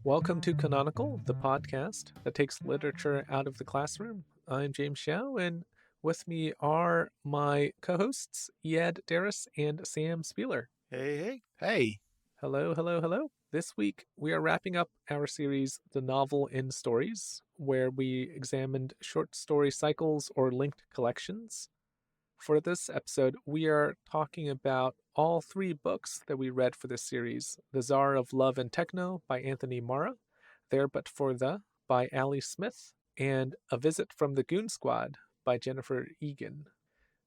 Welcome to Canonical, the podcast that takes literature out of the classroom. I'm James Xiao, and with me are my co hosts, Yad Darris and Sam Spieler. Hey, hey. Hey. Hello, hello, hello. This week, we are wrapping up our series, The Novel in Stories, where we examined short story cycles or linked collections. For this episode, we are talking about all three books that we read for this series: The Tsar of Love and Techno by Anthony Marra, There But For The by Ali Smith, and A Visit from the Goon Squad by Jennifer Egan.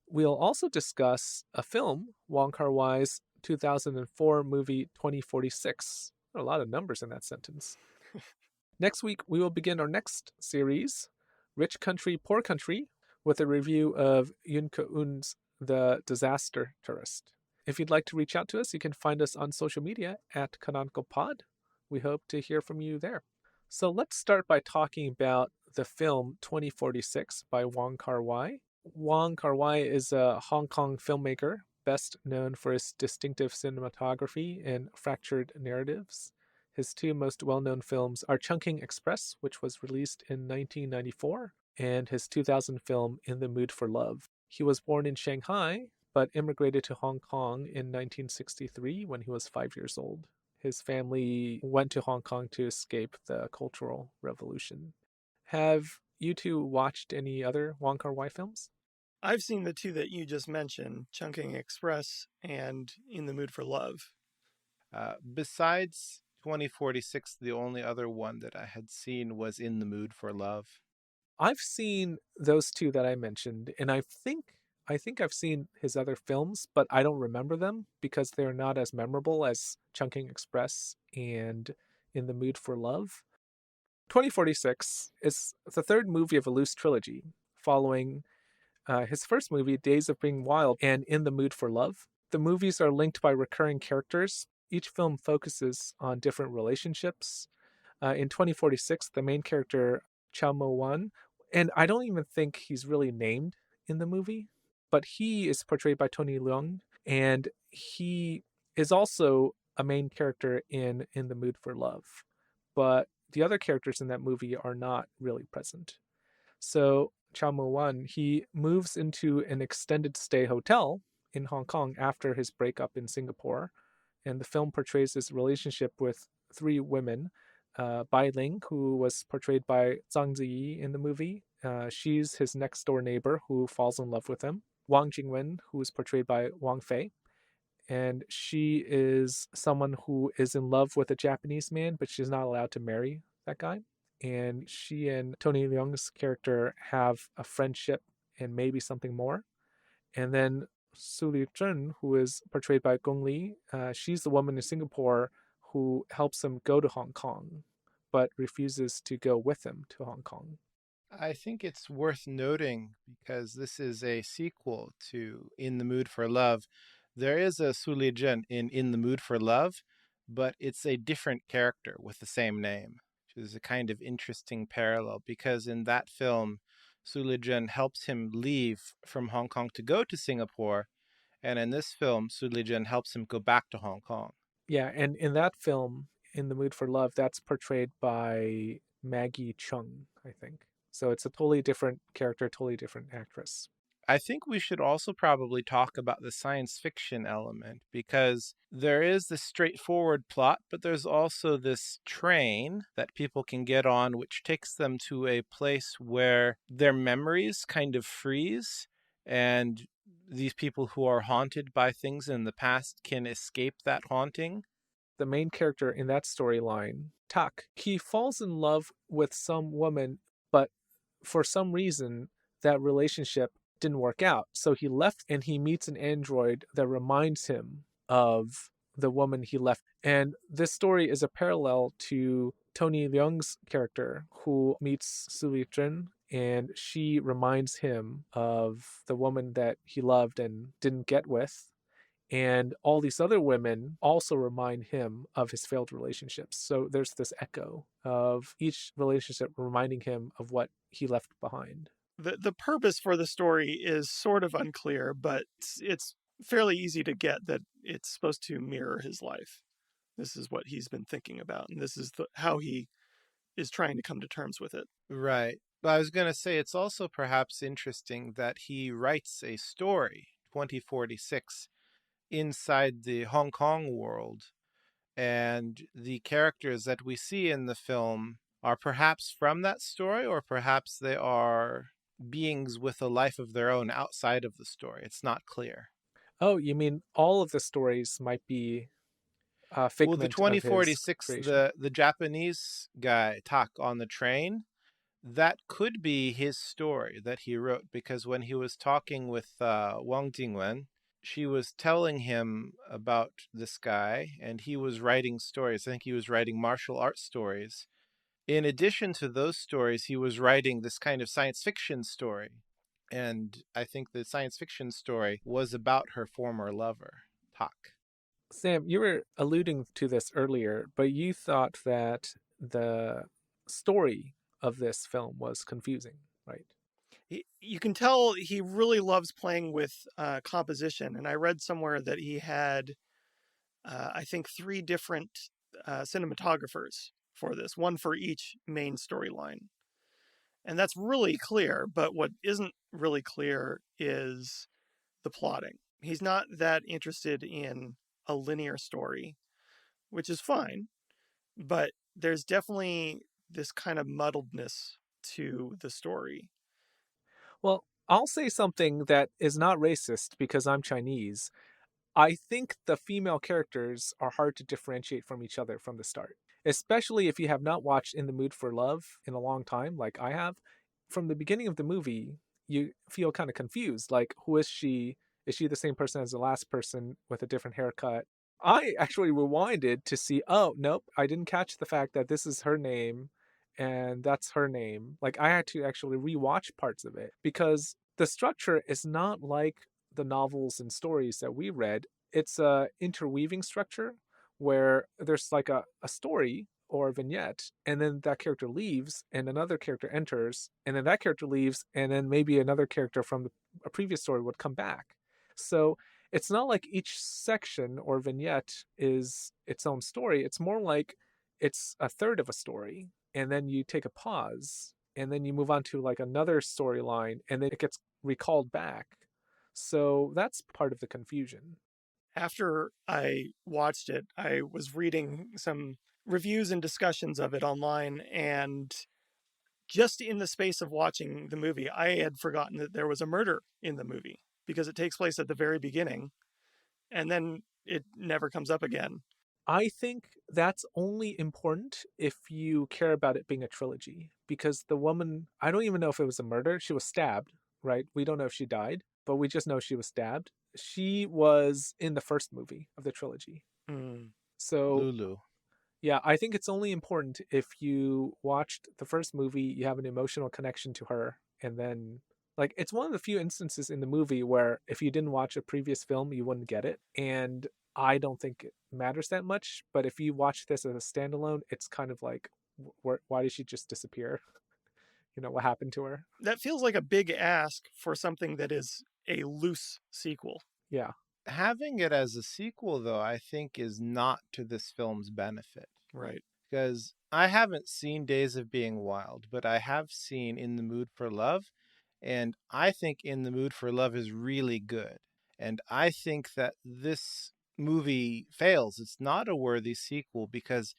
We'll also discuss a film, Wong Kar-Wai's 2004 movie 2046. A lot of numbers in that sentence. Next week, we will begin our next series, Rich Country, Poor Country, with a review of Yun Ke-eun's The Disaster Tourist. If you'd like to reach out to us, you can find us on social media at Canonical Pod. We hope to hear from you there. So let's start by talking about the film 2046 by Wong Kar-Wai. Wong Kar-Wai is a Hong Kong filmmaker, best known for his distinctive cinematography and fractured narratives. His two most well-known films are Chungking Express, which was released in 1994, and his 2000 film In the Mood for Love. He was born in Shanghai, but immigrated to Hong Kong in 1963 when he was 5 years old. His family went to Hong Kong to escape the Cultural Revolution. Have you two watched any other Wong Kar-Wai films? I've seen the two that you just mentioned, Chungking Express and In the Mood for Love. Besides 2046, the only other one that I had seen was In the Mood for Love. I've seen those two that I mentioned, and I think I've seen his other films, but I don't remember them because they're not as memorable as Chungking Express and In the Mood for Love. 2046 is the third movie of a loose trilogy, following his first movie, Days of Being Wild, and In the Mood for Love. The movies are linked by recurring characters. Each film focuses on different relationships. In 2046, the main character, Chao Mo-wan, and I don't even think he's really named in the movie, but he is portrayed by Tony Leung, and he is also a main character in the Mood for Love. But the other characters in that movie are not really present. So Chao Mo-wan, he moves into an extended stay hotel in Hong Kong after his breakup in Singapore, and the film portrays his relationship with three women. Bai Ling, who was portrayed by Zhang Ziyi in the movie. She's his next door neighbor who falls in love with him. Wang Jingwen, who is portrayed by Wang Fei. And she is someone who is in love with a Japanese man, but she's not allowed to marry that guy. And she and Tony Leung's character have a friendship and maybe something more. And then Su Li-zhen, who is portrayed by Gong Li, she's the woman in Singapore who helps him go to Hong Kong, but refuses to go with him to Hong Kong. I think it's worth noting, because this is a sequel to In the Mood for Love. There is a Su Li-zhen in the Mood for Love, but it's a different character with the same name, which is a kind of interesting parallel, because in that film, Su Li-zhen helps him leave from Hong Kong to go to Singapore, and in this film, Su Li-zhen helps him go back to Hong Kong. Yeah, and in that film, In the Mood for Love, that's portrayed by Maggie Chung, I think. So it's a totally different character, totally different actress. I think we should also probably talk about the science fiction element, because there is the straightforward plot, but there's also this train that people can get on, which takes them to a place where their memories kind of freeze, and these people who are haunted by things in the past can escape that haunting. The main character in that storyline, Tak, he falls in love with some woman, but for some reason, that relationship didn't work out. So he left and he meets an android that reminds him of the woman he left. And this story is a parallel to Tony Leung's character, who meets Su Li-zhen, and she reminds him of the woman that he loved and didn't get with. And all these other women also remind him of his failed relationships. So there's this echo of each relationship reminding him of what he left behind. The purpose for the story is sort of unclear, but it's fairly easy to get that it's supposed to mirror his life. This is what he's been thinking about, and this is how he is trying to come to terms with it. Right. But I was going to say it's also perhaps interesting that he writes a story, 2046, inside the Hong Kong world. And the characters that we see in the film are perhaps from that story, or perhaps they are beings with a life of their own outside of the story. It's not clear. Oh, you mean all of the stories might be a Well, the figment of his 2046, creation? the Japanese guy, Tak, on the train, that could be his story that he wrote, because when he was talking with Wang Jingwen, she was telling him about this guy, and he was writing stories. I think he was writing martial arts stories. In addition to those stories, he was writing this kind of science fiction story. And I think the science fiction story was about her former lover, Tak. Sam, you were alluding to this earlier, but you thought that the story of this film was confusing, right? You can tell he really loves playing with composition, and I read somewhere that he had, I think, 3 different cinematographers for this, one for each main storyline. And that's really clear, but what isn't really clear is the plotting. He's not that interested in a linear story, which is fine, but there's definitely this kind of muddledness to the story. Well, I'll say something that is not racist because I'm Chinese. I think the female characters are hard to differentiate from each other from the start, especially if you have not watched In the Mood for Love in a long time, like I have. From the beginning of the movie, you feel kind of confused. Like, who is she? Is she the same person as the last person with a different haircut? I actually rewinded to see, oh, nope, I didn't catch the fact that this is her name and that's her name. Like, I had to actually rewatch parts of it because the structure is not like the novels and stories that we read. It's a interweaving structure where there's like a story or a vignette, and then that character leaves and another character enters, and then that character leaves, and then maybe another character from a previous story would come back. So it's not like each section or vignette is its own story. It's more like it's a third of a story, and then you take a pause, and then you move on to like another storyline, and then it gets recalled back. So that's part of the confusion. After I watched it, I was reading some reviews and discussions of it online, and just in the space of watching the movie, I had forgotten that there was a murder in the movie because it takes place at the very beginning and then it never comes up again. I think that's only important if you care about it being a trilogy, because the woman, I don't even know if it was a murder. She was stabbed, right? We don't know if she died, but we just know she was stabbed. She was in the first movie of the trilogy. Mm. So, Lulu. yeah, I think it's only important if you watched the first movie, you have an emotional connection to her, and then like it's one of the few instances in the movie where if you didn't watch a previous film, you wouldn't get it. And I don't think it matters that much, but if you watch this as a standalone, it's kind of like why did she just disappear? You know, what happened to her? That feels like a big ask for something that is a loose sequel. Yeah. Having it as a sequel, though, I think is not to this film's benefit. Right. Because I haven't seen Days of Being Wild, but I have seen In the Mood for Love. And I think In the Mood for Love is really good. And I think that this movie fails. It's not a worthy sequel because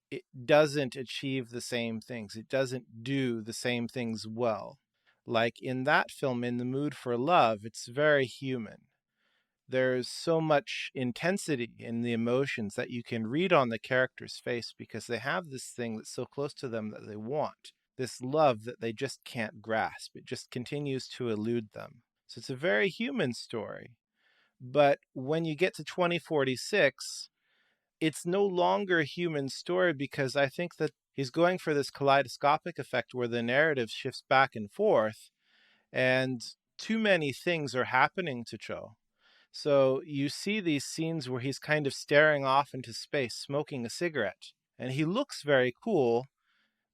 it doesn't achieve the same things. It doesn't do the same things well. Like in that film, In the Mood for Love, it's very human. There's so much intensity in the emotions that you can read on the character's face because they have this thing that's so close to them that they want, this love that they just can't grasp. It just continues to elude them. So it's a very human story. But when you get to 2046, it's no longer a human story because I think that he's going for this kaleidoscopic effect where the narrative shifts back and forth, and too many things are happening to Cho. So you see these scenes where he's kind of staring off into space, smoking a cigarette, and he looks very cool,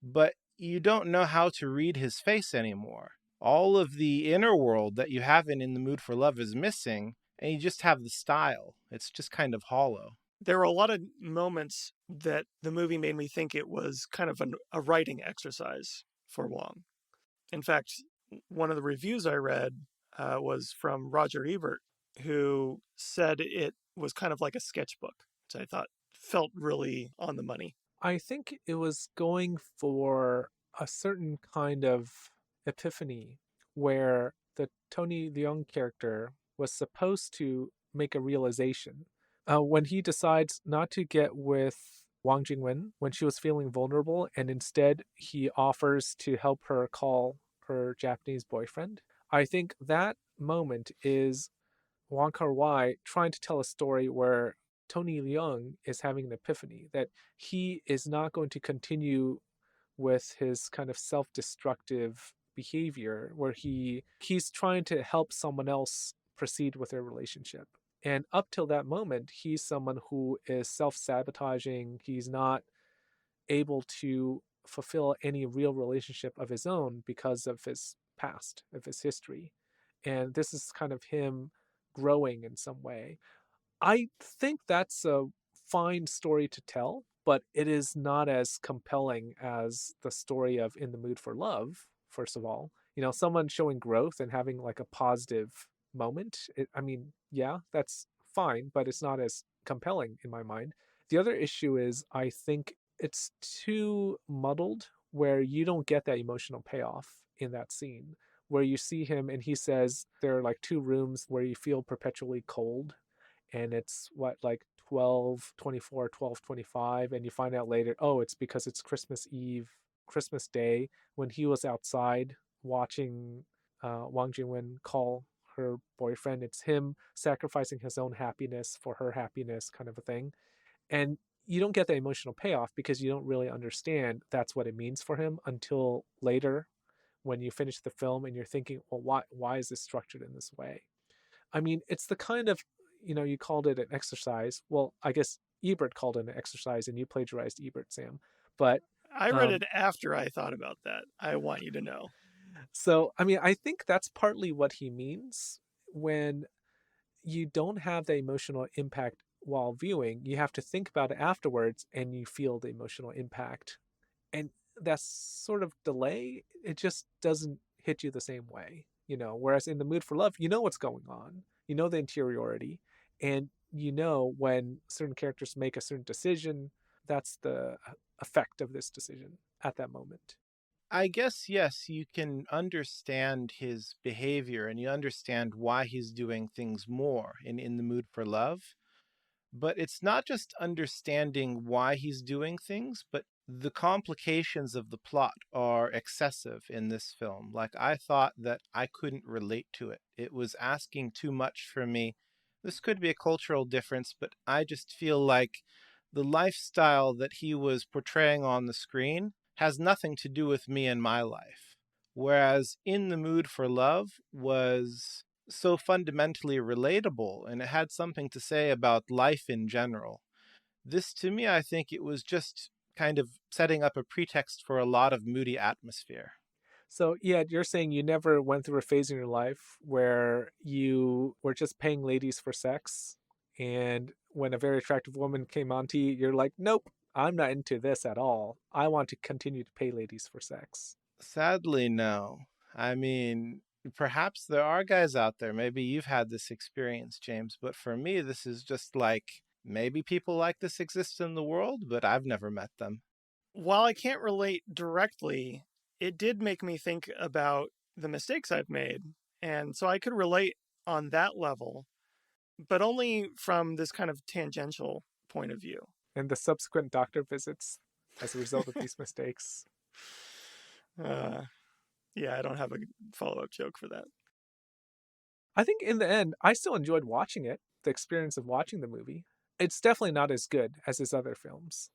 but you don't know how to read his face anymore. All of the inner world that you have in the Mood for Love is missing, and you just have the style. It's just kind of hollow. There were a lot of moments that the movie made me think it was kind of a writing exercise for Wong. In fact, one of the reviews I read was from Roger Ebert, who said it was kind of like a sketchbook, which I thought felt really on the money. I think it was going for a certain kind of epiphany where the Tony Leung character was supposed to make a realization. When he decides not to get with Wang Jingwen when she was feeling vulnerable, and instead he offers to help her call her Japanese boyfriend. I think that moment is Wong Kar-Wai trying to tell a story where Tony Leung is having an epiphany that he is not going to continue with his kind of self-destructive behavior where he's trying to help someone else proceed with their relationship. And up till that moment, he's someone who is self-sabotaging. He's not able to fulfill any real relationship of his own because of his past, of his history. And this is kind of him growing in some way. I think that's a fine story to tell, but it is not as compelling as the story of In the Mood for Love, first of all. You know, someone showing growth and having like a positive moment. I mean, yeah, that's fine, but it's not as compelling in my mind. The other issue is I think it's too muddled where you don't get that emotional payoff in that scene where you see him and he says there are like two rooms where you feel perpetually cold, and it's what, like 12:24, 12:25, and you find out later, oh, it's because it's Christmas Eve, Christmas Day, when he was outside watching Wang Jingwen call her boyfriend. It's him sacrificing his own happiness for her happiness, kind of a thing. And you don't get the emotional payoff because you don't really understand that's what it means for him until later when you finish the film and you're thinking, well, why is this structured in this way? I mean, it's the kind of, you called it an exercise. Well, I guess Ebert called it an exercise and you plagiarized Ebert, Sam. But I read um, it after I thought about that. I want you to know. so, I mean, I think that's partly what he means when you don't have the emotional impact while viewing. You have to think about it afterwards and you feel the emotional impact. And that sort of delay, it just doesn't hit you the same way, whereas in the mood for love, you know what's going on, you know the interiority, and you know when certain characters make a certain decision, that's the effect of this decision at that moment. I guess, yes, you can understand his behavior and you understand why he's doing things more in the mood for love. But it's not just understanding why he's doing things, but the complications of the plot are excessive in this film. Like, I thought that I couldn't relate to it. It was asking too much from me. This could be a cultural difference, but I just feel like the lifestyle that he was portraying on the screen has nothing to do with me and my life. Whereas In the Mood for Love was so fundamentally relatable and it had something to say about life in general. This, to me, I think it was just kind of setting up a pretext for a lot of moody atmosphere. So yeah, you're saying you never went through a phase in your life where you were just paying ladies for sex, and when a very attractive woman came onto you, you're like, nope, I'm not into this at all. I want to continue to pay ladies for sex. Sadly, no. I mean, perhaps there are guys out there. Maybe you've had this experience, James, but for me, this is just like maybe people like this exist in the world, but I've never met them. While I can't relate directly, it did make me think about the mistakes I've made. And so I could relate on that level, but only from this kind of tangential point of view. And the subsequent doctor visits as a result of these mistakes. uh, yeah, I don't have a follow up joke for that. I think in the end, I still enjoyed watching it, the experience of watching the movie. It's definitely not as good as his other films.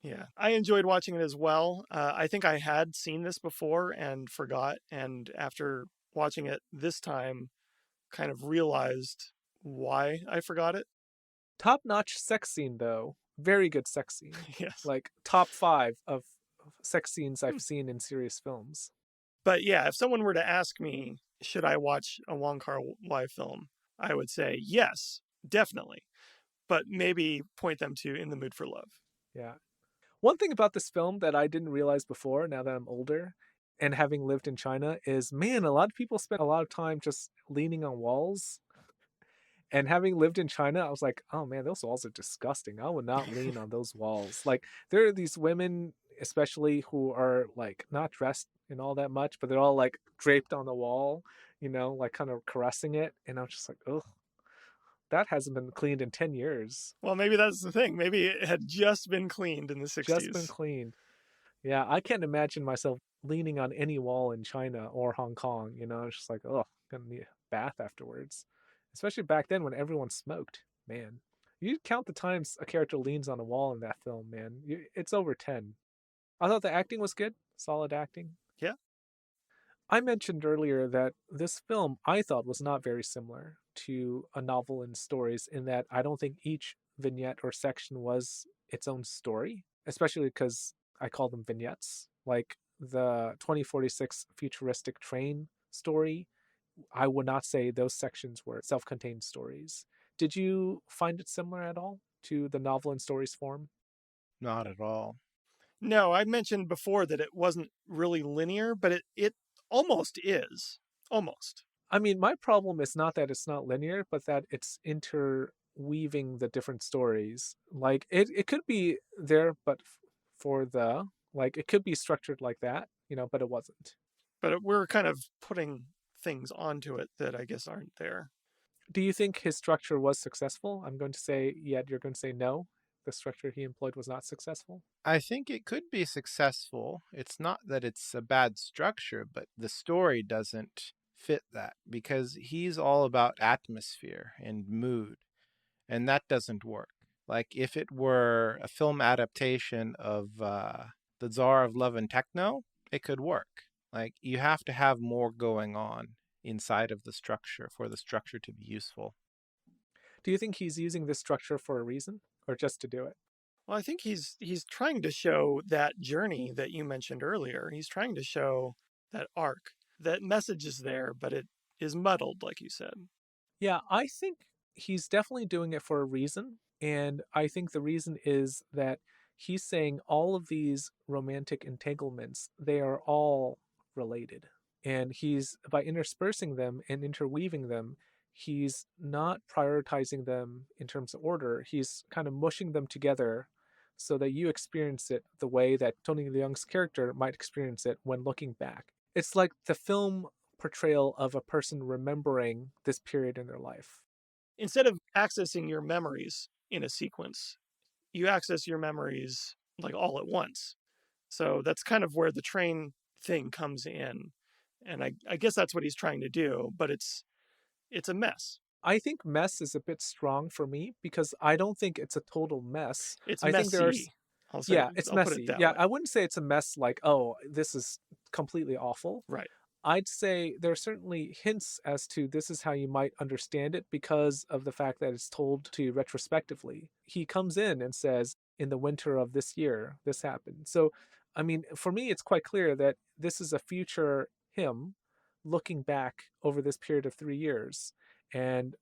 Yeah, I enjoyed watching it as well. I think I had seen this before and forgot. And after watching it this time, kind of realized why I forgot it. Top notch sex scene, though. Very good sex scene. Yes. Like top 5 of sex scenes I've seen in serious films. But yeah, if someone were to ask me, should I watch a Wong Kar-Wai film, I would say yes, definitely. but maybe point them to In the Mood for Love. Yeah. One thing about this film that I didn't realize before, now that I'm older and having lived in China, is man, a lot of people spend a lot of time just leaning on walls. And having lived in China, I was like, oh man, those walls are disgusting. I would not lean on those walls. Like, there are these women, especially who are like not dressed in all that much, but they're all like draped on the wall, like kind of caressing it. And I'm just like, oh, that hasn't been cleaned in 10 years. Well, maybe that's the thing. Maybe it had just been cleaned in the Just been 60s. cleaned. Yeah, I can't imagine myself leaning on any wall in China or Hong Kong. It's just like, oh, gonna need a bath afterwards. Especially back then when everyone smoked. Man, you count the times a character leans on a wall in that film, man. It's over 10. I thought the acting was good, solid acting. Yeah. I mentioned earlier that this film I thought was not very similar to a novel in stories in that I don't think each vignette or section was its own story, especially because I call them vignettes. Like the 2046 futuristic train story, I would not say those sections were self contained stories. Did you find it similar at all to the novel in stories form? Not at all. No, I mentioned before that it wasn't really linear, but it almost is. Almost. I mean, my problem is not that it's not linear, but that it's interweaving the different stories. Like it could be there, but for the like it could be structured like that, but it wasn't. But we're kind of putting things onto it that I guess aren't there. Do you think his structure was successful? I'm going to say yet you're going to say no. The structure he employed was not successful. I think it could be successful. It's not that it's a bad structure, but the story doesn't fit that because he's all about atmosphere and mood, and that doesn't work. Like if it were a film adaptation of the Tsar of Love and Techno, it could work. Like you have to have more going on inside of the structure for the structure to be useful. Do you think he's using this structure for a reason or just to do it? Well, I think he's trying to show that journey that you mentioned earlier. He's trying to show that arc. That message is there, but it is muddled, like you said. Yeah, I think he's definitely doing it for a reason. And I think the reason is that he's saying all of these romantic entanglements, they are all related. And he's, by interspersing them and interweaving them, he's not prioritizing them in terms of order. He's kind of mushing them together so that you experience it the way that Tony Leung's character might experience it when looking back. It's like the film portrayal of a person remembering this period in their life. Instead of accessing your memories in a sequence, you access your memories like all at once. So that's kind of where the train thing comes in. And I guess that's what he's trying to do, but it's a mess. I think mess is a bit strong for me because I don't think it's a total mess. It's I think there are messy. yeah, it's I'll put it messy. that Yeah, way. I wouldn't say it's a mess like, oh, this is completely awful. Right. I'd say there are certainly hints as to this is how you might understand it because of the fact that it's told to you retrospectively. He comes in and says, in the winter of this year, this happened. So, I mean, for me, it's quite clear that this is a future him looking back over this period of 3 years. And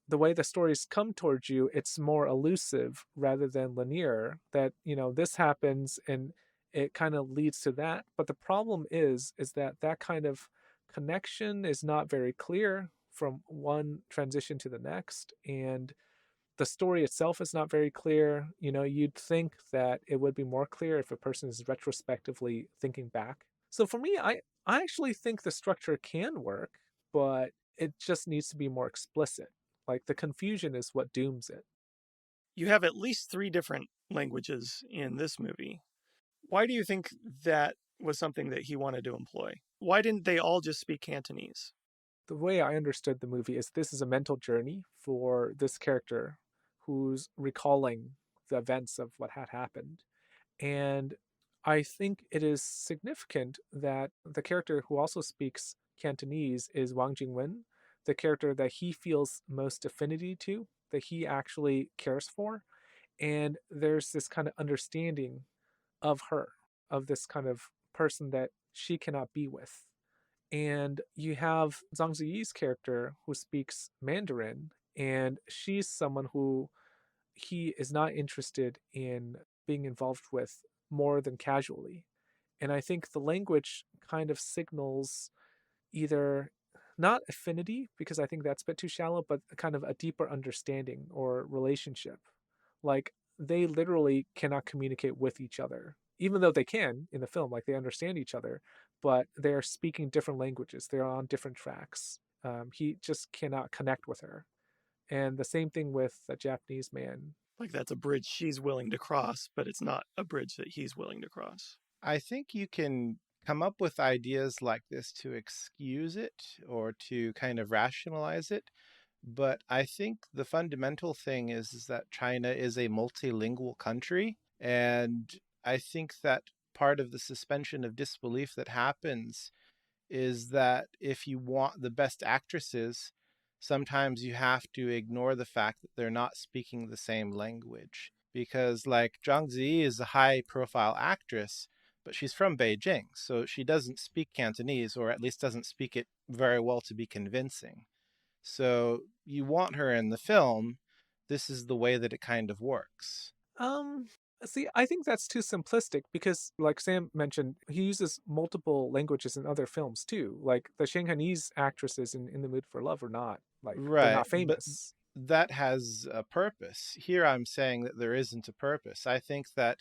the way the stories come towards you, it's more elusive rather than linear. That this happens and it kind of leads to that. But the problem is that that kind of connection is not very clear from one transition to the next, and the story itself is not very clear. You'd think that it would be more clear if a person is retrospectively thinking back. So for me, I actually think the structure can work, but it just needs to be more explicit. Like the confusion is what dooms it. You have at least 3 different languages in this movie. Why do you think that was something that he wanted to employ? Why didn't they all just speak Cantonese? The way I understood the movie is this is a mental journey for this character who's recalling the events of what had happened. And I think it is significant that the character who also speaks Cantonese is Wang Jingwen, the character that he feels most affinity to, that he actually cares for. And there's this kind of understanding of her, of this kind of person that she cannot be with. And you have Zhang Ziyi's character who speaks Mandarin, and she's someone who he is not interested in being involved with more than casually. And I think the language kind of signals either not affinity, because I think that's a bit too shallow, but kind of a deeper understanding or relationship. Like they literally cannot communicate with each other, even though they can in the film, like they understand each other, but they're speaking different languages. They're on different tracks. He just cannot connect with her. And the same thing with the Japanese man. Like that's a bridge she's willing to cross, but it's not a bridge that he's willing to cross. I think you can come up with ideas like this to excuse it or to kind of rationalize it. But I think the fundamental thing is that China is a multilingual country. And I think that part of the suspension of disbelief that happens is that if you want the best actresses, sometimes you have to ignore the fact that they're not speaking the same language. Because, like, Zhang Ziyi is a high profile actress, but she's from Beijing, so she doesn't speak Cantonese, or at least doesn't speak it very well to be convincing. So you want her in the film. This is the way that it kind of works. Um, See, I think that's too simplistic because, like Sam mentioned, he uses multiple languages in other films too. Like the Shanghainese actresses in The Mood for Love are not like they're Right, not but famous. that has a purpose. Here I'm saying that there isn't a purpose. I think that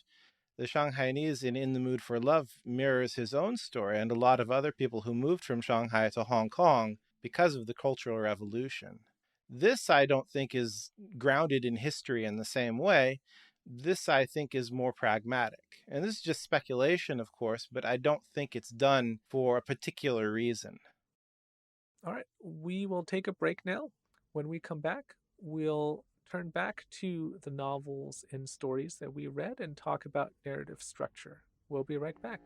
the Shanghainese in The Mood for Love mirrors his own story and a lot of other people who moved from Shanghai to Hong Kong because of the Cultural Revolution. This, I don't think, is grounded in history in the same way. This, I think, is more pragmatic. And this is just speculation, of course, but I don't think it's done for a particular reason. All right, we will take a break now. When we come back, we'll turn back to the novels and stories that we read and talk about narrative structure. We'll be right back.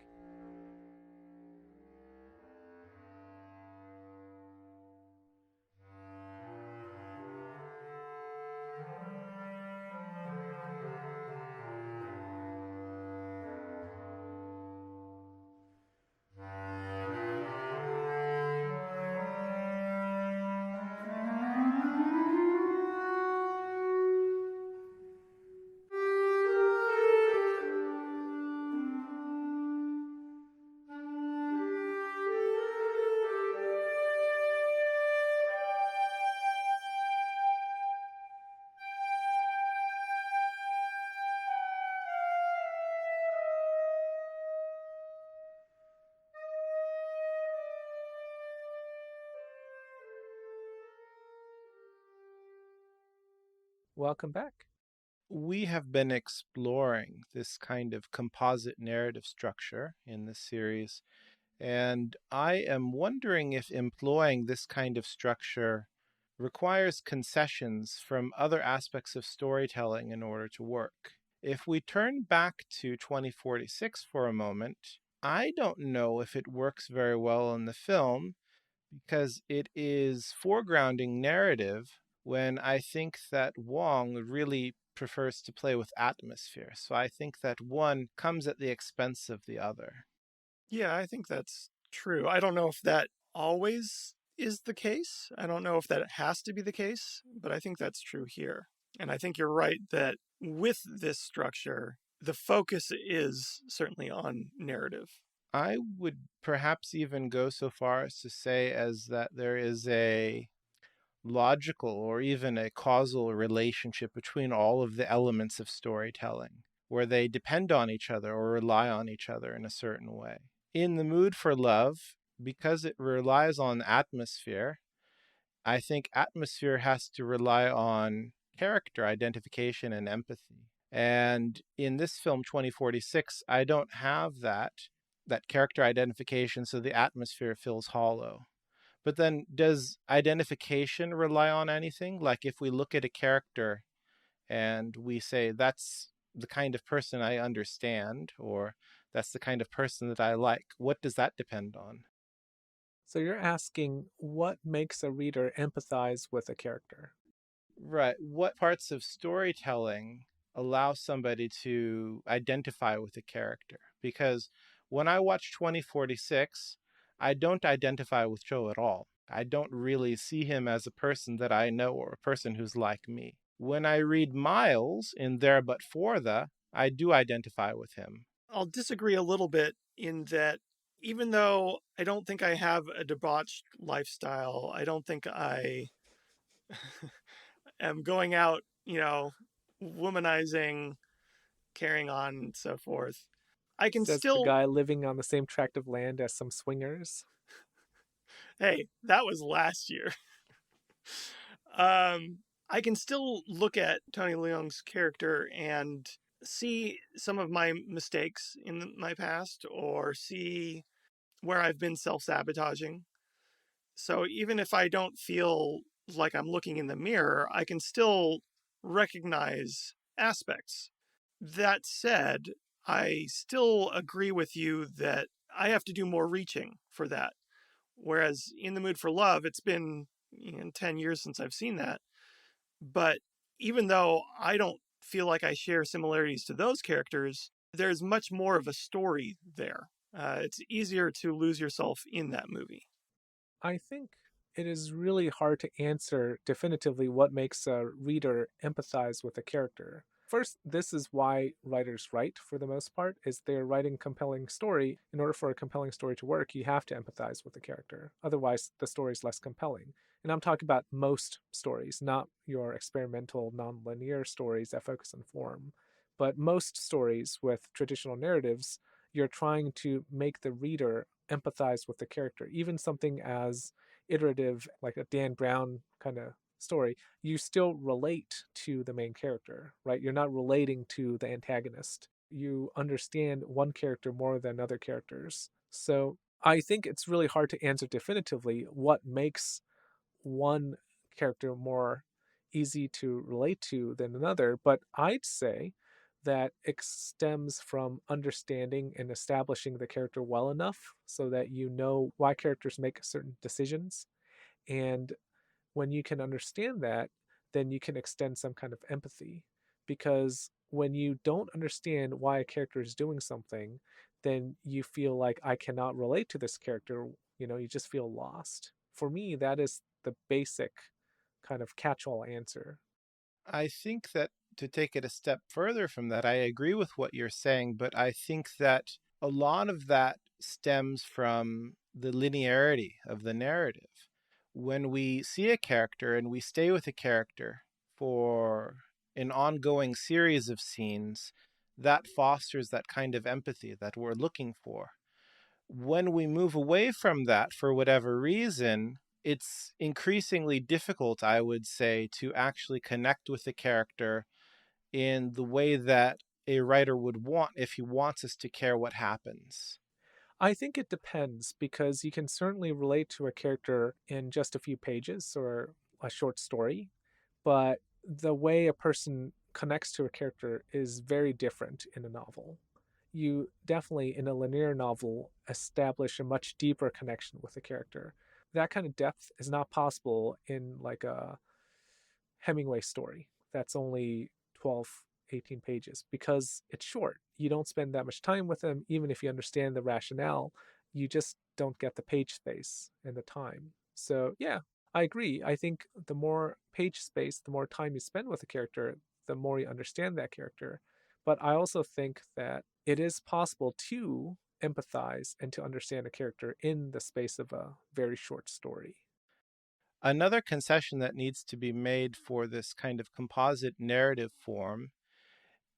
Welcome back. We have been exploring this kind of composite narrative structure in this series, and I am wondering if employing this kind of structure requires concessions from other aspects of storytelling in order to work. If we turn back to 2046 for a moment, I don't know if it works very well in the film because it is foregrounding narrative when I think that Wong really prefers to play with atmosphere. So I think that one comes at the expense of the other. Yeah, I think that's true. I don't know if that always is the case. I don't know if that has to be the case, but I think that's true here. And I think you're right that with this structure, the focus is certainly on narrative. I would perhaps even go so far as to say as that there is a logical or even a causal relationship between all of the elements of storytelling, where they depend on each other or rely on each other in a certain way. In The Mood for Love, because it relies on atmosphere, I think atmosphere has to rely on character identification and empathy. And in this film, 2046, I don't have that character identification, so the atmosphere feels hollow. But then, does identification rely on anything? Like if we look at a character and we say, that's the kind of person I understand, or that's the kind of person that I like, what does that depend on? So you're asking what makes a reader empathize with a character? Right. What parts of storytelling allow somebody to identify with a character? Because when I watch 2046, I don't identify with Joe at all. I don't really see him as a person that I know or a person who's like me. When I read Miles in There But For The, I do identify with him. I'll disagree a little bit in that even though I don't think I have a debauched lifestyle, I don't think I am going out, womanizing, carrying on, and so forth. I can Says the still, guy living on the same tract of land as some swingers. hey, that was last year. I can still look at Tony Leung's character and see some of my mistakes in my past or see where I've been self sabotaging. So even if I don't feel like I'm looking in the mirror, I can still recognize aspects. That said, I still agree with you that I have to do more reaching for that. Whereas in the Mood for Love, it's been 10 years since I've seen that. But even though I don't feel like I share similarities to those characters, there's much more of a story there. It's easier to lose yourself in that movie. I think it is really hard to answer definitively what makes a reader empathize with a character. First, this is why writers write for the most part, is they're writing compelling story. In order for a compelling story to work, you have to empathize with the character. Otherwise, the story is less compelling. And I'm talking about most stories, not your experimental non-linear stories that focus on form. But most stories with traditional narratives, you're trying to make the reader empathize with the character. Even something as iterative, like a Dan Brown kind of story, you still relate to the main character, right? You're not relating to the antagonist. You understand one character more than other characters. So I think it's really hard to answer definitively what makes one character more easy to relate to than another, but I'd say that it stems from understanding and establishing the character well enough so that you know why characters make certain decisions. And when you can understand that, then you can extend some kind of empathy. Because when you don't understand why a character is doing something, then you feel like I cannot relate to this character. You just feel lost. For me, that is the basic kind of catch all answer. I think that to take it a step further from that, I agree with what you're saying, but I think that a lot of that stems from the linearity of the narrative. When we see a character and we stay with a character for an ongoing series of scenes, that fosters that kind of empathy that we're looking for. When we move away from that for whatever reason, it's increasingly difficult, I would say, to actually connect with the character in the way that a writer would want if he wants us to care what happens. I think it depends because you can certainly relate to a character in just a few pages or a short story, but the way a person connects to a character is very different in a novel. You definitely, in a linear novel, establish a much deeper connection with a character. That kind of depth is not possible in like a Hemingway story that's only 12, 18 pages because it's short. You don't spend that much time with them, even if you understand the rationale, you just don't get the page space and the time. So, yeah, I agree. I think the more page space, the more time you spend with a character, the more you understand that character. But I also think that it is possible to empathize and to understand a character in the space of a very short story. Another concession that needs to be made for this kind of composite narrative form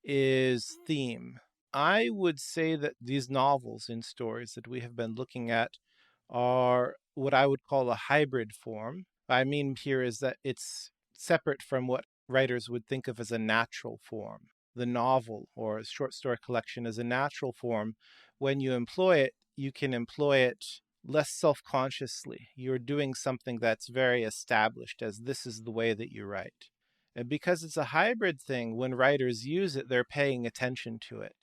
is theme. I would say that these novels and stories that we have been looking at are what I would call a hybrid form. What I mean here is that it's separate from what writers would think of as a natural form. The novel or a short story collection is a natural form. When you employ it, you can employ it less self consciously. You're doing something that's very established as this is the way that you write. And because it's a hybrid thing, when writers use it, they're paying attention to it.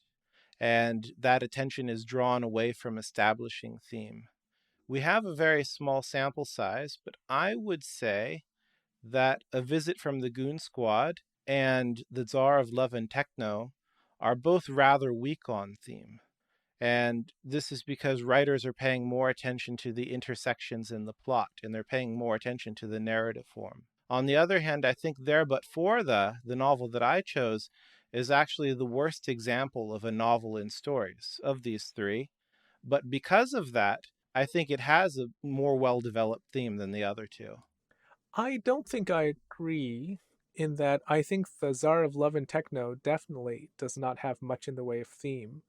And that attention is drawn away from establishing theme. We have a very small sample size, but I would say that A Visit from the Goon Squad and The Tsar of Love and Techno are both rather weak on theme. And this is because writers are paying more attention to the intersections in the plot, and they're paying more attention to the narrative form. On the other hand, I think There But For the novel that I chose, is actually the worst example of a novel in stories of these three. But because of that, I think it has a more well developed theme than the other two. I don't think I agree in that I think the Tsar of Love and Techno definitely does not have much in the way of theme.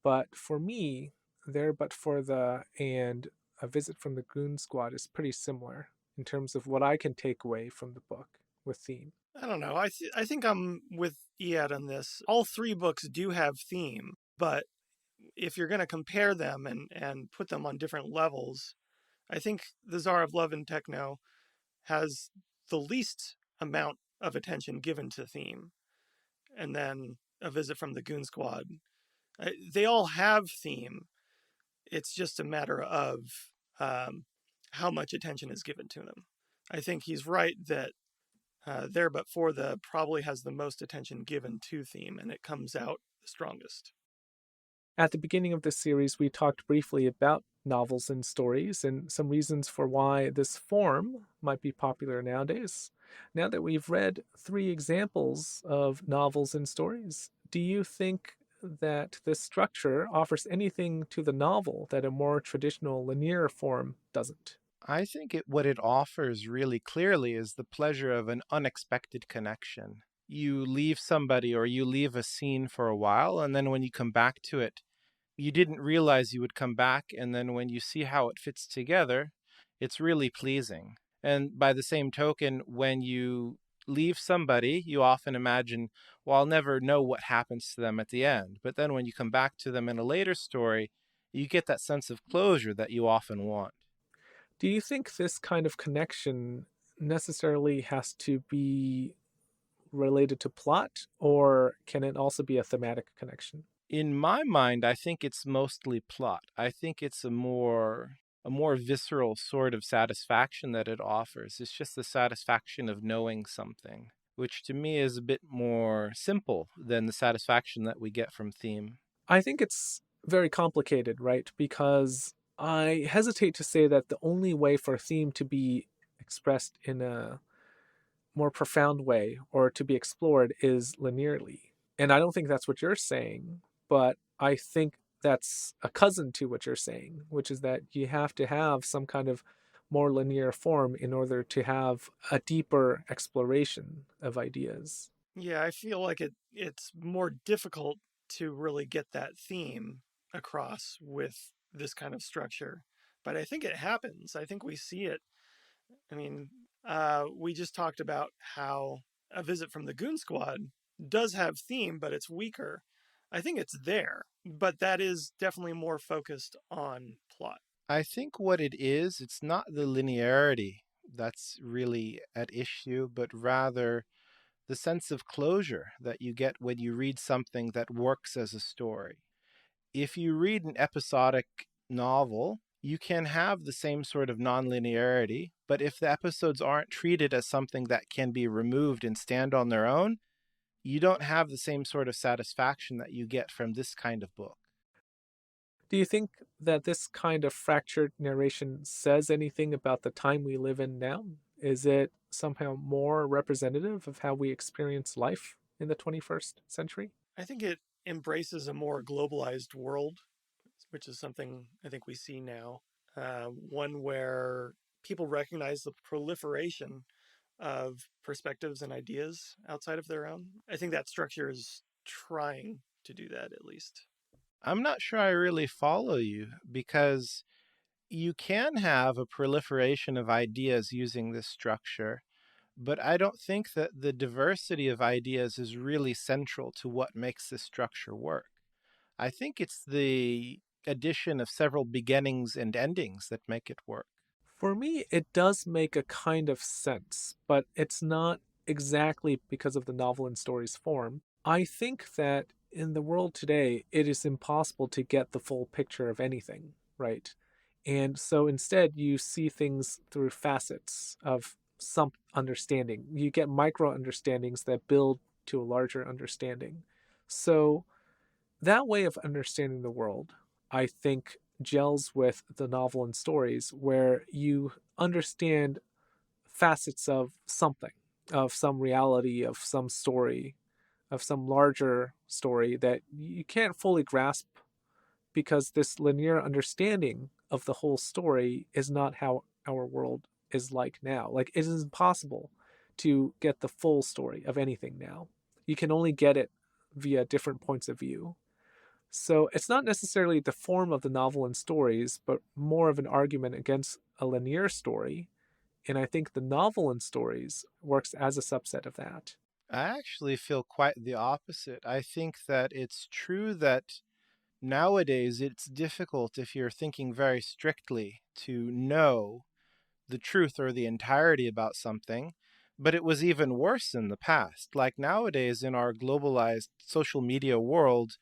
But for me, There But For the and A Visit from the Goon Squad is pretty similar in terms of what I can take away from the book with theme. I don't know. I think I'm with Iad on this. All three books do have theme, but if you're going to compare them and put them on different levels, I think the Tsar of Love and Techno has the least amount of attention given to theme. And then A Visit from the Goon Squad. They all have theme. It's just a matter of how much attention is given to them. I think he's right that There But For the probably has the most attention given to theme, and it comes out the strongest. At the beginning of this series, we talked briefly about novels and stories and some reasons for why this form might be popular nowadays. Now that we've read three examples of novels and stories, do you think that this structure offers anything to the novel that a more traditional linear form doesn't? I think what it offers really clearly is the pleasure of an unexpected connection. You leave somebody or you leave a scene for a while, and then when you come back to it, you didn't realize you would come back. And then when you see how it fits together, it's really pleasing. And by the same token, when you leave somebody, you often imagine, well, I'll never know what happens to them at the end. But then when you come back to them in a later story, you get that sense of closure that you often want. Do you think this kind of connection necessarily has to be related to plot, or can it also be a thematic connection? In my mind, I think it's mostly plot. I think it's a more visceral sort of satisfaction that it offers. It's just the satisfaction of knowing something, which to me is a bit more simple than the satisfaction that we get from theme. I think it's very complicated, right? Because I hesitate to say that the only way for a theme to be expressed in a more profound way or to be explored is linearly. And I don't think that's what you're saying, but I think that's a cousin to what you're saying, which is that you have to have some kind of more linear form in order to have a deeper exploration of ideas. Yeah, I feel like it's more difficult to really get that theme across with this kind of structure. But I think it happens. I think we see it. I mean, we just talked about how A Visit from the Goon Squad does have theme, but it's weaker. I think it's there, but that is definitely more focused on plot. I think what it is, it's not the linearity that's really at issue, but rather the sense of closure that you get when you read something that works as a story. If you read an episodic novel, you can have the same sort of nonlinearity, but if the episodes aren't treated as something that can be removed and stand on their own, you don't have the same sort of satisfaction that you get from this kind of book. Do you think that this kind of fractured narration says anything about the time we live in now? Is it somehow more representative of how we experience life in the 21st century? I think it embraces a more globalized world, which is something I think we see now. One where people recognize the proliferation of perspectives and ideas outside of their own. I think that structure is trying to do that at least. I'm not sure I really follow you because you can have a proliferation of ideas using this structure, but I don't think that the diversity of ideas is really central to what makes this structure work. I think it's the addition of several beginnings and endings that make it work. For me, it does make a kind of sense, but it's not exactly because of the novel and stories form. I think that in the world today, it is impossible to get the full picture of anything, right? And so instead, you see things through facets of some understanding. You get micro understandings that build to a larger understanding. So that way of understanding the world, I think, gels with the novel and stories, where you understand facets of something, of some reality, of some story, of some larger story that you can't fully grasp because this linear understanding of the whole story is not how our world is like now. Like, it is impossible to get the full story of anything now. You can only get it via different points of view. So it's not necessarily the form of the novel and stories, but more of an argument against a linear story. And I think the novel and stories works as a subset of that. I actually feel quite the opposite. I think that it's true that nowadays it's difficult, if you're thinking very strictly, to know the truth or the entirety about something. But it was even worse in the past. Like nowadays, in our globalized social media world,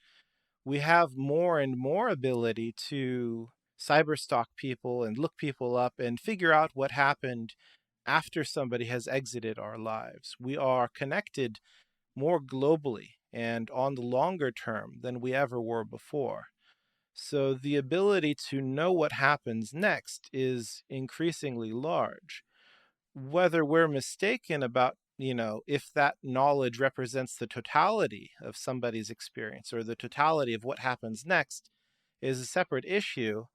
we have more and more ability to cyberstalk people and look people up and figure out what happened after somebody has exited our lives. We are connected more globally and on the longer term than we ever were before. So the ability to know what happens next is increasingly large. Whether we're mistaken about, if that knowledge represents the totality of somebody's experience or the totality of what happens next is a separate issue.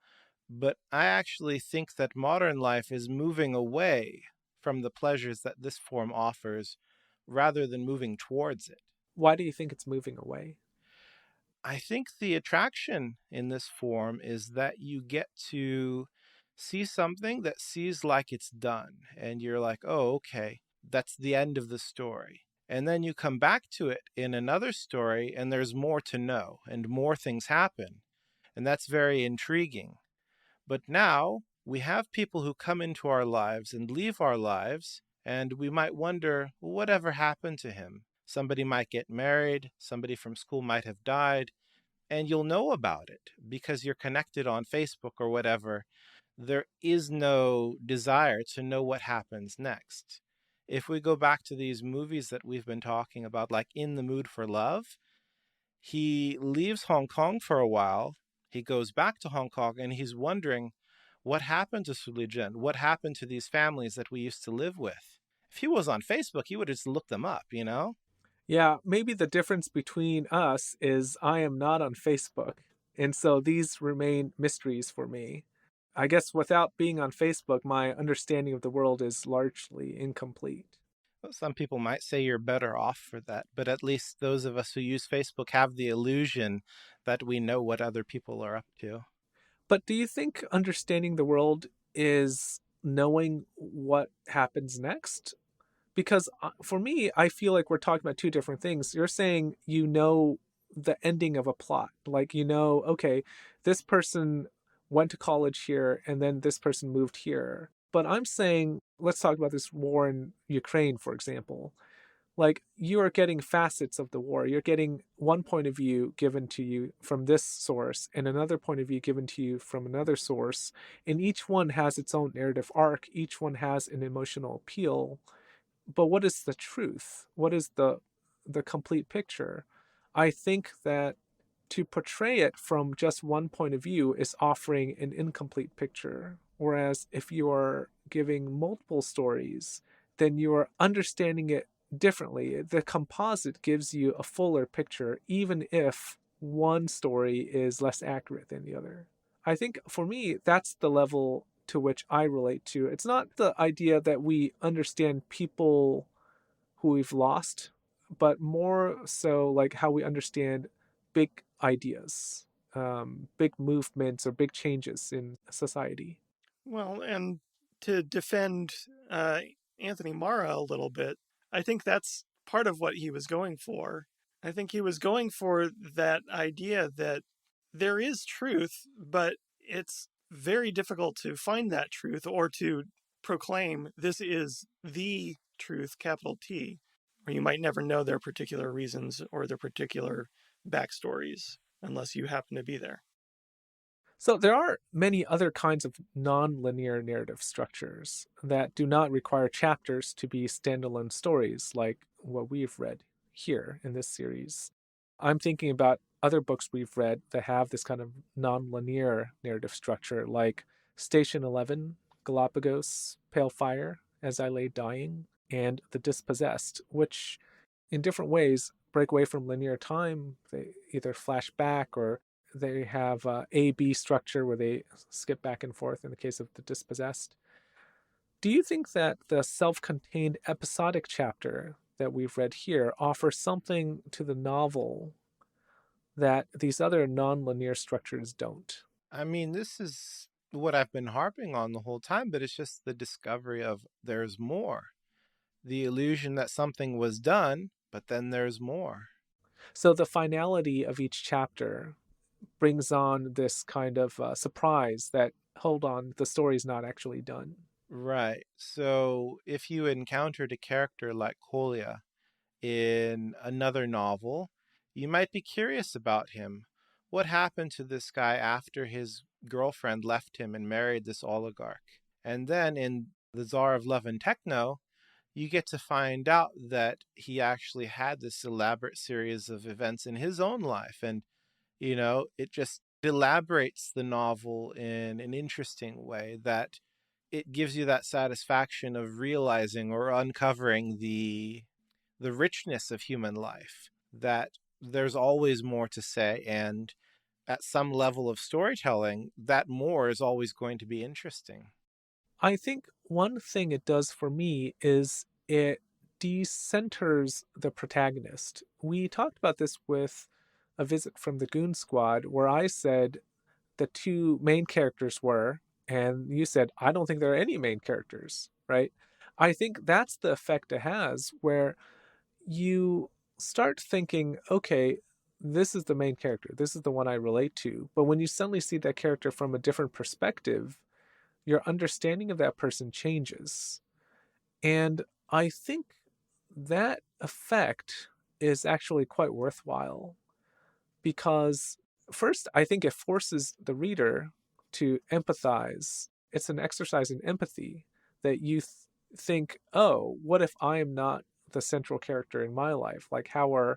But I actually think that modern life is moving away from the pleasures that this form offers rather than moving towards it. Why do you think it's moving away? I think the attraction in this form is that you get to see something that seems like it's done, and you're like, oh, okay, that's the end of the story. And then you come back to it in another story, and there's more to know, and more things happen. And that's very intriguing. But now we have people who come into our lives and leave our lives, and we might wonder, well, whatever happened to him? Somebody might get married, somebody from school might have died, and you'll know about it because you're connected on Facebook or whatever. There is no desire to know what happens next. If we go back to these movies that we've been talking about, like In the Mood for Love, he leaves Hong Kong for a while. He goes back to Hong Kong and he's wondering what happened to Sulijen? What happened to these families that we used to live with? If he was on Facebook, he would have just looked them up, you know? Yeah, maybe the difference between us is I am not on Facebook. And so these remain mysteries for me. I guess without being on Facebook, my understanding of the world is largely incomplete. Well, some people might say you're better off for that, but at least those of us who use Facebook have the illusion that we know what other people are up to. But do you think understanding the world is knowing what happens next? Because for me, I feel like we're talking about two different things. You're saying you know the ending of a plot. Like, okay, this person went to college here and then this person moved here. But I'm saying, let's talk about this war in Ukraine, for example. Like, you are getting facets of the war. You're getting one point of view given to you from this source and another point of view given to you from another source. And each one has its own narrative arc. Each one has an emotional appeal. But what is the truth? What is the complete picture? I think that to portray it from just one point of view is offering an incomplete picture. Whereas if you are giving multiple stories, then you are understanding it differently. The composite gives you a fuller picture, even if one story is less accurate than the other. I think for me, that's the level to which I relate to. It's not the idea that we understand people who we've lost, but more so like how we understand big ideas, big movements, or big changes in society. Well, and to defend Anthony Marra a little bit, I think that's part of what he was going for. I think he was going for that idea that there is truth, but it's very difficult to find that truth or to proclaim this is the truth, capital T, or you might never know their particular reasons or their particular backstories unless you happen to be there. So there are many other kinds of non-linear narrative structures that do not require chapters to be standalone stories like what we've read here in this series. I'm thinking about other books we've read that have this kind of non-linear narrative structure like Station 11, Galapagos, Pale Fire, As I Lay Dying, and The Dispossessed, which in different ways break away from linear time. They either flash back or they have a B structure where they skip back and forth in the case of The Dispossessed. Do you think that the self contained episodic chapter that we've read here offers something to the novel that these other non-linear structures don't? I mean, this is what I've been harping on the whole time, but it's just the discovery of there's more. The illusion that something was done, but then there's more. So the finality of each chapter brings on this kind of surprise that, hold on, the story's not actually done. Right. So if you encountered a character like Kolya in another novel, you might be curious about him. What happened to this guy after his girlfriend left him and married this oligarch? And then in The Tsar of Love and Techno, you get to find out that he actually had this elaborate series of events in his own life. And, it just elaborates the novel in an interesting way that it gives you that satisfaction of realizing or uncovering the richness of human life, that there's always more to say, and at some level of storytelling that more is always going to be interesting. I think one thing it does for me is it decenters the protagonist. We talked about this with A Visit from the Goon Squad, where I said the two main characters were, and you said, I don't think there are any main characters, right? I think that's the effect it has, where you start thinking, okay, this is the main character, this is the one I relate to. But when you suddenly see that character from a different perspective, your understanding of that person changes. And I think that effect is actually quite worthwhile because, first, I think it forces the reader to empathize. It's an exercise in empathy that you think, oh, what if I am not the central character in my life? Like, how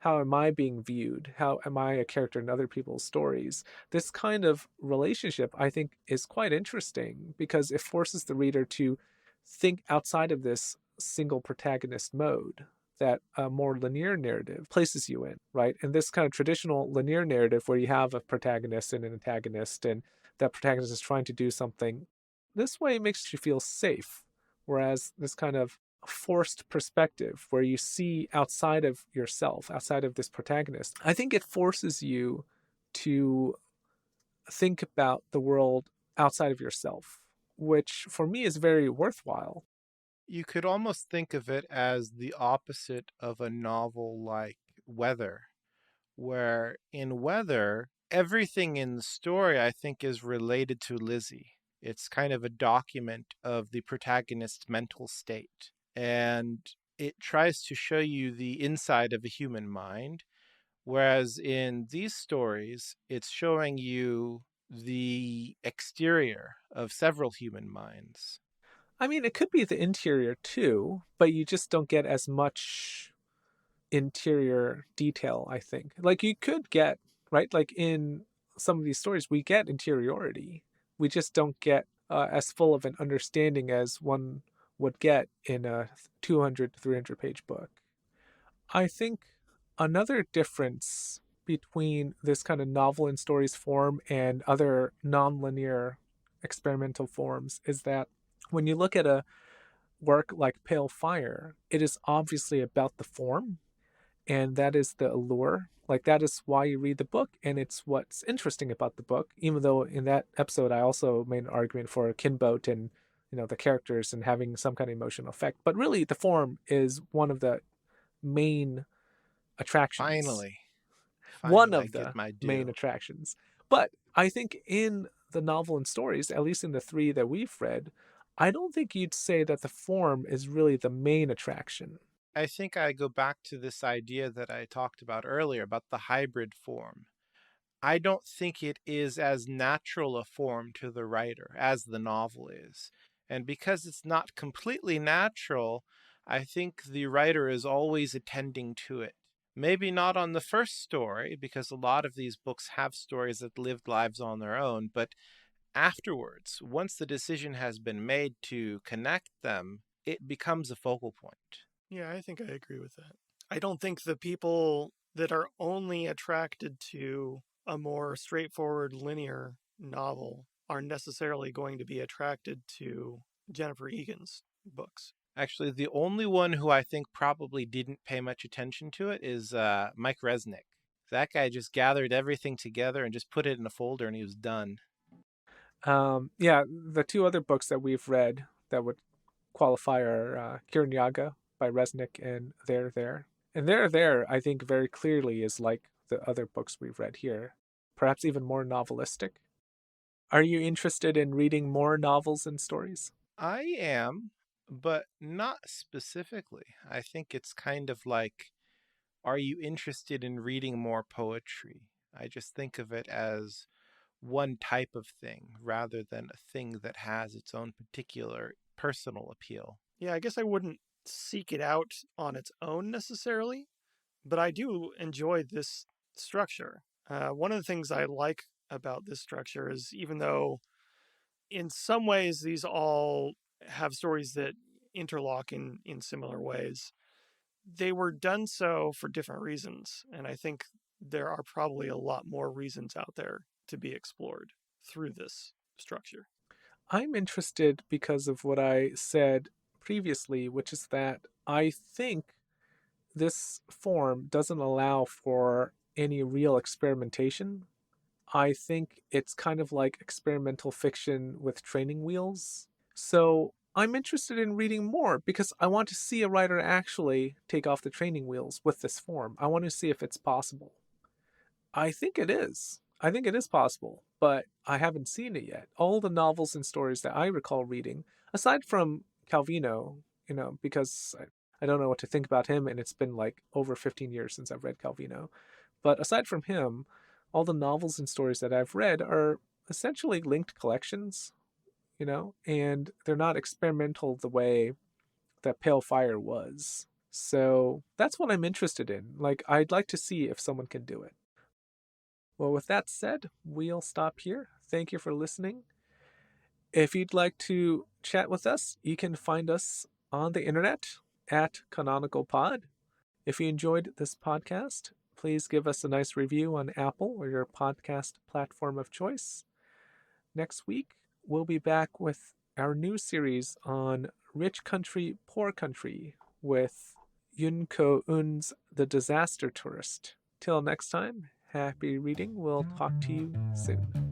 am I being viewed? How am I a character in other people's stories? This kind of relationship, I think, is quite interesting because it forces the reader to think outside of this single protagonist mode that a more linear narrative places you in, right? And this kind of traditional linear narrative where you have a protagonist and an antagonist, and that protagonist is trying to do something, this way makes you feel safe. Whereas this kind of forced perspective where you see outside of yourself, outside of this protagonist, I think it forces you to think about the world outside of yourself, which for me is very worthwhile. You could almost think of it as the opposite of a novel like Weather, where in Weather, everything in the story, I think, is related to Lizzie. It's kind of a document of the protagonist's mental state. And it tries to show you the inside of a human mind. Whereas in these stories, it's showing you the exterior of several human minds. I mean, it could be the interior too, but you just don't get as much interior detail, I think. Like you could get, right? Like in some of these stories, we get interiority. We just don't get as full of an understanding as one would get in a 200 to 300 page book. I think another difference between this kind of novel in stories form and other non-linear experimental forms is that when you look at a work like Pale Fire, it is obviously about the form, and that is the allure. Like that is why you read the book, and it's what's interesting about the book. Even though in that episode I also made an argument for Kinboat and the characters and having some kind of emotional effect, but really the form is one of the main attractions. Finally, One finally, I of get the my main due. attractions. But I think in the novel and stories, at least in the three that we've read, I don't think you'd say that the form is really the main attraction. I think I go back to this idea that I talked about earlier about the hybrid form. I don't think it is as natural a form to the writer as the novel is. And because it's not completely natural, I think the writer is always attending to it. Maybe not on the first story, because a lot of these books have stories that lived lives on their own, but afterwards, once the decision has been made to connect them, it becomes a focal point. Yeah, I think I agree with that. I don't think the people that are only attracted to a more straightforward linear novel are necessarily going to be attracted to Jennifer Egan's books. Actually, the only one who I think probably didn't pay much attention to it is Mike Resnick. That guy just gathered everything together and just put it in a folder and he was done. Yeah, the two other books that we've read that would qualify are Kiran by Resnick and There There. And There There, I think very clearly is like the other books we've read here, perhaps even more novelistic. Are you interested in reading more novels and stories? I am, but not specifically. I think it's kind of like, are you interested in reading more poetry? I just think of it as one type of thing rather than a thing that has its own particular personal appeal. Yeah, I guess I wouldn't seek it out on its own necessarily, but I do enjoy this structure. One of the things I like about this structure is even though in some ways these all have stories that interlock in similar ways, they were done so for different reasons. And I think there are probably a lot more reasons out there to be explored through this structure. I'm interested because of what I said previously, which is that I think this form doesn't allow for any real experimentation. I think it's kind of like experimental fiction with training wheels. So I'm interested in reading more because I want to see a writer actually take off the training wheels with this form. I want to see if it's possible. I think it is. I think it is possible, but I haven't seen it yet. All the novels and stories that I recall reading, aside from Calvino, because I don't know what to think about him, and it's been like over 15 years since I've read Calvino. But aside from him, all the novels and stories that I've read are essentially linked collections, and they're not experimental the way that Pale Fire was. So that's what I'm interested in. Like, I'd like to see if someone can do it. Well, with that said, we'll stop here. Thank you for listening. If you'd like to chat with us, you can find us on the internet at Canonical Pod. If you enjoyed this podcast, please give us a nice review on Apple or your podcast platform of choice. Next week, we'll be back with our new series on Rich Country, Poor Country with Yun Ko Un's The Disaster Tourist. Till next time, happy reading. We'll talk to you soon.